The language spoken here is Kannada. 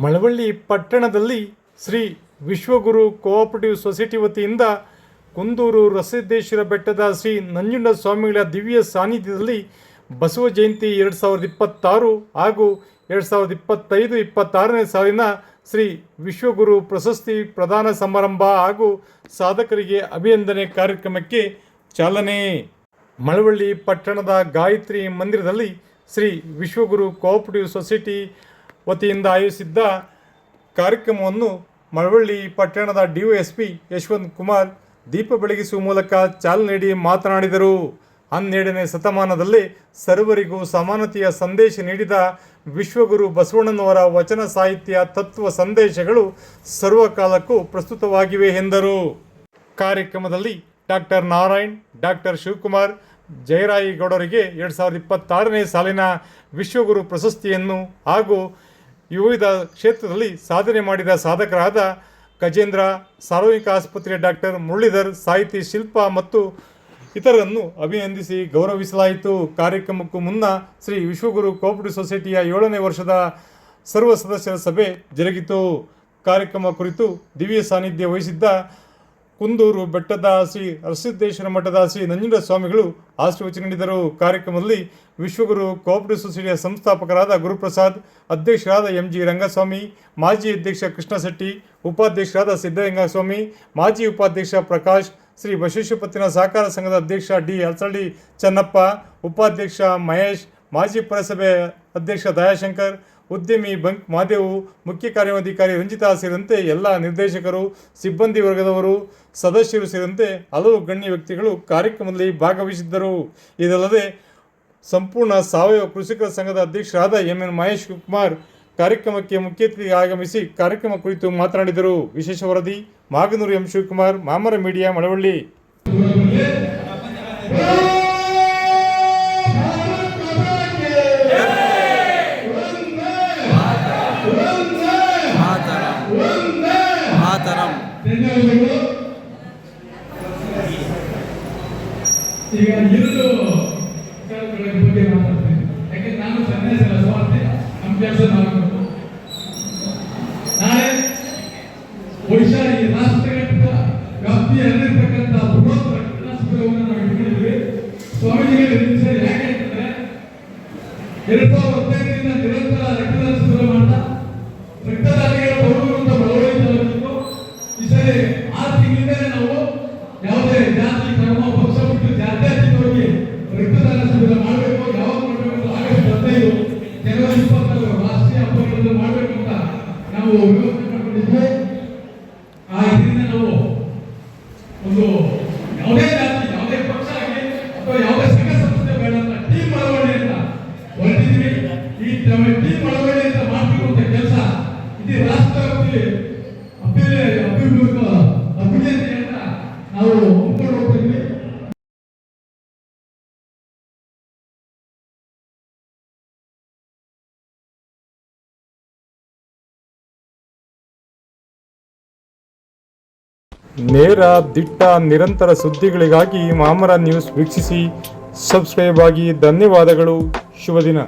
ಮಳವಳ್ಳಿ ಪಟ್ಟಣದಲ್ಲಿ ಶ್ರೀ ವಿಶ್ವಗುರು ಕೋಆಪರೇಟಿವ್ ಸೊಸೈಟಿ ವತಿಯಿಂದ ಕುಂದೂರು ರಸಸಿದ್ದೇಶ್ವರ ಬೆಟ್ಟದ ಶ್ರೀ ನಂಜುಂಡ ಸ್ವಾಮಿಗಳ ದಿವ್ಯ ಸಾನ್ನಿಧ್ಯದಲ್ಲಿ ಬಸವ ಜಯಂತಿ 2026 ಹಾಗೂ 2025-26ನೇ ಸಾಲಿನ ಶ್ರೀ ವಿಶ್ವಗುರು ಪ್ರಶಸ್ತಿ ಪ್ರದಾನ ಸಮಾರಂಭ ಹಾಗೂ ಸಾಧಕರಿಗೆ ಅಭಿನಂದನೆ ಕಾರ್ಯಕ್ರಮಕ್ಕೆ ಚಾಲನೆ. ಮಳವಳ್ಳಿ ಪಟ್ಟಣದ ಗಾಯತ್ರಿ ಮಂದಿರದಲ್ಲಿ ಶ್ರೀ ವಿಶ್ವಗುರು ಕೋಆಪರೇಟಿವ್ ಸೊಸೈಟಿ ವತಿಯಿಂದ ಆಯೋಜಿಸಿದ್ದ ಕಾರ್ಯಕ್ರಮವನ್ನು ಮಳವಳ್ಳಿ ಪಟ್ಟಣದ ಡಿವೈಎಸ್ಪಿ ಯಶವಂತ್ ಕುಮಾರ್ ದೀಪ ಬೆಳಗಿಸುವ ಮೂಲಕ ಚಾಲನೆ ನೀಡಿ ಮಾತನಾಡಿದರು. 12ನೇ ಶತಮಾನದಲ್ಲಿ ಸರ್ವರಿಗೂ ಸಮಾನತೆಯ ಸಂದೇಶ ನೀಡಿದ ವಿಶ್ವಗುರು ಬಸವಣ್ಣನವರ ವಚನ ಸಾಹಿತ್ಯ ತತ್ವ ಸಂದೇಶಗಳು ಸರ್ವಕಾಲಕ್ಕೂ ಪ್ರಸ್ತುತವಾಗಿವೆ ಎಂದರು. ಕಾರ್ಯಕ್ರಮದಲ್ಲಿ ಡಾಕ್ಟರ್ ನಾರಾಯಣ್, ಡಾಕ್ಟರ್ ಶಿವಕುಮಾರ್, ಜಯರಾಯಿಗೌಡರಿಗೆ 2026ನೇ ಸಾಲಿನ ವಿಶ್ವಗುರು ಪ್ರಶಸ್ತಿಯನ್ನು ಹಾಗೂ ವಿವಿಧ ಕ್ಷೇತ್ರದಲ್ಲಿ ಸಾಧನೆ ಮಾಡಿದ ಸಾಧಕರಾದ ಗಜೇಂದ್ರ, ಸಾರ್ವಜನಿಕ ಆಸ್ಪತ್ರೆಯ ಡಾಕ್ಟರ್ ಮುರಳೀಧರ್, ಸಾಹಿತಿ ಶಿಲ್ಪಾ ಮತ್ತು ಇತರರನ್ನು ಅಭಿನಂದಿಸಿ ಗೌರವಿಸಲಾಯಿತು. ಕಾರ್ಯಕ್ರಮಕ್ಕೂ ಮುನ್ನ ಶ್ರೀ ವಿಶ್ವಗುರು ಕೋಆಪರೇಟಿವ್ ಸೊಸೈಟಿಯ 7ನೇ ವರ್ಷದ ಸರ್ವ ಸದಸ್ಯರ ಸಭೆ ಜರುಗಿತು. ಕಾರ್ಯಕ್ರಮ ಕುರಿತು ದಿವ್ಯ ಸಾನ್ನಿಧ್ಯ ವಹಿಸಿದ್ದ ಕುಂದೂರು ಬೆಟ್ಟದ ಶ್ರೀ ರಸಸಿದ್ದೇಶ್ವರ ಮಠದ ಶ್ರೀ ನಂಜುಂಡ ಸ್ವಾಮಿಗಳು ಆಶೀರ್ವಚನ ನೀಡಿದರು. ಕಾರ್ಯಕ್ರಮದಲ್ಲಿ ವಿಶ್ವಗುರು ಕೋಆಪರೇಟಿವ್ ಸೊಸೈಟಿಯ ಸಂಸ್ಥಾಪಕರಾದ ಗುರುಪ್ರಸಾದ್, ಅಧ್ಯಕ್ಷರಾದ ಎಂಜಿ ರಂಗಸ್ವಾಮಿ, ಮಾಜಿ ಅಧ್ಯಕ್ಷ ಕೃಷ್ಣಶೆಟ್ಟಿ, ಉಪಾಧ್ಯಕ್ಷರಾದ ಸಿದ್ದಲಿಂಗಸ್ವಾಮಿ, ಮಾಜಿ ಉಪಾಧ್ಯಕ್ಷ ಪ್ರಕಾಶ್, ಶ್ರೀ ಬಸವೇಶ್ವರ ಸಹಕಾರ ಸಂಘದ ಅಧ್ಯಕ್ಷ ಡಿ ಅಲ್ಸಳ್ಳಿ ಚನ್ನಪ್ಪ, ಉಪಾಧ್ಯಕ್ಷ ಮಹೇಶ್, ಮಾಜಿ ಪುರಸಭೆ ಅಧ್ಯಕ್ಷ ದಯಾಶಂಕರ್, ಉದ್ಯಮಿ ಬಂಕ್ ಮಾದೇವು, ಮುಖ್ಯ ಕಾರ್ಯಾಧಿಕಾರಿ ರಂಜಿತಾ ಸೇರಿದಂತೆ ಎಲ್ಲ ನಿರ್ದೇಶಕರು, ಸಿಬ್ಬಂದಿ ವರ್ಗದವರು, ಸದಸ್ಯರು ಸೇರಿದಂತೆ ಹಲವು ಗಣ್ಯ ವ್ಯಕ್ತಿಗಳು ಕಾರ್ಯಕ್ರಮದಲ್ಲಿ ಭಾಗವಹಿಸಿದ್ದರು. ಇದಲ್ಲದೆ ಸಂಪೂರ್ಣ ಸಾವಯವ ಕೃಷಿಕರ ಸಂಘದ ಅಧ್ಯಕ್ಷರಾದ ಎನ್ ಮಹೇಶ್ ಕುಮಾರ್ ಕಾರ್ಯಕ್ರಮಕ್ಕೆ ಮುಖ್ಯ ಅತಿಥಿ ಆಗಮಿಸಿ ಕಾರ್ಯಕ್ರಮ ಕುರಿತು ಮಾತನಾಡಿದರು. ವಿಶೇಷ ವರದಿ ಮಾಗನೂರು ಎಂ ಶಿವಕುಮಾರ್, ಮಾಮರ ಮೀಡಿಯಾ, ಮಳವಳ್ಳಿ. ಈಗ ಎರಡು ವಿಚಾರಗಳ ಬಗ್ಗೆ ಮಾತಾಡ್ತೀನಿ. ಯಾಕಂದ್ರೆ ನಾನು ಸನ್ಯಾಸ ಸ್ವಾರ್ಥಿ, ನಮ್ಮ ಕೆಲಸ ಮಾಡಬೇಕು. ನಾಳೆ ಬಹುಶಃ ಈ ರಾಷ್ಟ್ರಘಟ್ಟದ ವ್ಯಾಪ್ತಿಯಲ್ಲಿರ್ತಕ್ಕಂಥ ಬೃಹತ್ ರಕ್ತದಾನ ಶಿಬಿರವನ್ನು ನಾವು ಇಟ್ಕೊಂಡಿದ್ವಿ. ಸ್ವಾಮೀಜಿಗಳು ಸರಿ ಯಾಕೆ ಅಂತಂದ್ರೆ 2015ರಿಂದ ನಿರಂತರ ರಕ್ತದಾನ ಶಿಬಿರ ಮಾಡ್ತಾ ರಕ್ತದಾನಿಗಳ ಬರುವಂತ ಮಳವಳ್ಳಿ ತಾಲೂಕು ಈ ಸರಿ 6 ತಿಂಗಳಿಂದಲೇ ನಾವು ಯಾವುದೇ ಜಾತಿ ಧರ್ಮ ಪಕ್ಷ ಬಿಟ್ಟು ಜಾತ್ಯತೀತವಾಗಿ ರಕ್ತದಾನ ಶಿಬಿರ ಮಾಡಬೇಕು. ಯಾವಾಗ ಮಾಡಬೇಕು? ಆಗಸ್ಟ್ 15 ಜನವರಿ 24 ರಾಷ್ಟ್ರೀಯ ಹಬ್ಬಗಳನ್ನು ಮಾಡಬೇಕು ಅಂತ ನಾವು ಯೋಚನೆ ಮಾಡಿಕೊಂಡಿದ್ವಿ. ಆ ಇದರಿಂದ ನಾವು ಒಂದು ಯಾವುದೇ ಜಾತಿ, ಯಾವುದೇ ಪಕ್ಷ ಆಗಲಿ ಅಥವಾ ಯಾವುದೇ ಸಂಘ ಸಂಸ್ಥೆ ಬೇಡ ಅಂತ ಟೀಮ್ ಮಳವಳ್ಳಿ ಅಂತ ಹೊರಟಿದ್ವಿ. ಈ ಟೀಮ್ ಮಳವಳ್ಳಿ ಅಂತ ಮಾಡ್ತಿರುವಂತ ಕೆಲಸ ಇಡೀ ರಾಷ್ಟ್ರ ಅಭಿವೃದ್ಧಿ ಅಂತ ನಾವು ಒಪ್ಕೊಂಡು ಹೋಗ್ತಿದ್ವಿ. ನೇರ, ದಿಟ್ಟ, ನಿರಂತರ ಸುದ್ದಿಗಳಿಗಾಗಿ ಮಾಮರ ನ್ಯೂಸ್ ವೀಕ್ಷಿಸಿ. ಸಬ್ಸ್ಕ್ರೈಬ್ ಆಗಿ. ಧನ್ಯವಾದಗಳು. ಶುಭ ದಿನ.